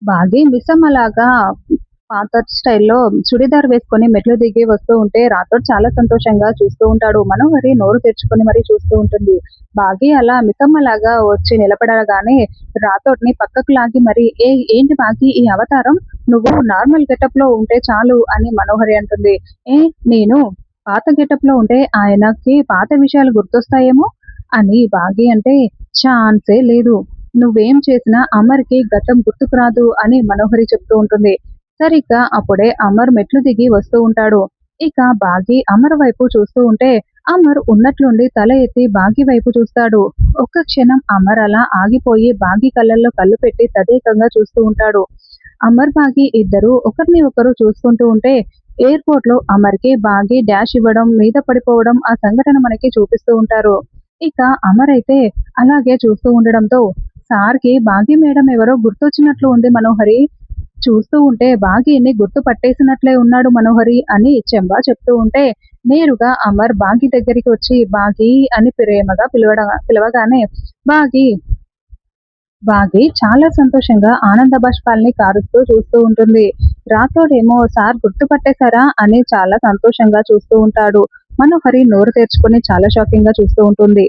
బాగీ మిస్సమ్మలాగా పాత స్టైల్‌లో చుడిదార్ వేసుకొని మెట్లు దిగి వస్తూ ఉంటే రాథోడ్ చాలా సంతోషంగా చూస్తూ ఉంటాడు. మనోహరి నోరు తెరుచుకొని మరీ చూస్తూ ఉంటుంది. బాగీ అలా మిస్సమ్మలాగా వచ్చి నిలబడగానే రాథోడ్‌ని పక్కకు లాగి మరి ఏంటి బాగీ ఈ అవతారం? నువ్వు నార్మల్ గెటప్‌లో ఉంటే చాలు" అని మనోహరి అంటుంది. "ఏ నేను పాత గెటప్‌లో ఉంటే ఆయనకి పాత విషయాలు గుర్తొస్తాయేమో" అని బాగీ అంటే, "ఛాన్సే లేదు. నువ్వేం చేసినా అమర్‌కి గతం గుర్తుకు రాదు" అని మనోహరి చెప్తూ ఉంటుంది. సరిగ్గా అప్పుడే అమర్ మెట్లు దిగి వస్తూ ఉంటాడు. ఇక బాగీ అమర్ వైపు చూస్తూ ఉంటే, అమర్ ఉన్నట్లుండి తల ఎత్తి బాగీ వైపు చూస్తాడు. ఒక్క క్షణం అమర్ అలా ఆగిపోయి బాగీ కళ్ళల్లో కళ్ళు పెట్టి తదేకంగా చూస్తూ ఉంటాడు. అమర్, బాగీ ఇద్దరూ ఒకరిని ఒకరు చూసుకుంటూ ఉంటే, ఎయిర్‌పోర్ట్‌లో అమర్‌కి బాగీ డాష్ ఇవ్వడం, మీద పడిపోవడం ఆ సంఘటన మనకి చూపిస్తూ ఉంటారు. ఇక అమర్ అయితే అలాగే చూస్తూ ఉండడంతో, సార్‌కి బాగీ మేడం ఎవరో గుర్తొచ్చినట్లు ఉంది మనోహరి. చూస్తూ ఉంటే బాగీని గుర్తు పట్టేసినట్లే ఉన్నాడు మనోహరి అని చెంబా చెప్తూ ఉంటే, నేరుగా అమర్ బాగీ దగ్గరికి వచ్చి బాగీ అని ప్రేమగా పిలవగానే బాగీ బాగీ చాలా సంతోషంగా ఆనంద బాష్పాల్ని కారుస్తూ చూస్తూ ఉంటుంది. రాథోడేమో సార్ గుర్తుపట్టేశారా అని చాలా సంతోషంగా చూస్తూ ఉంటాడు. మనోహరి నోరు తెరుచుకొని చాలా షాకింగ్‌గా చూస్తూ ఉంటుంది.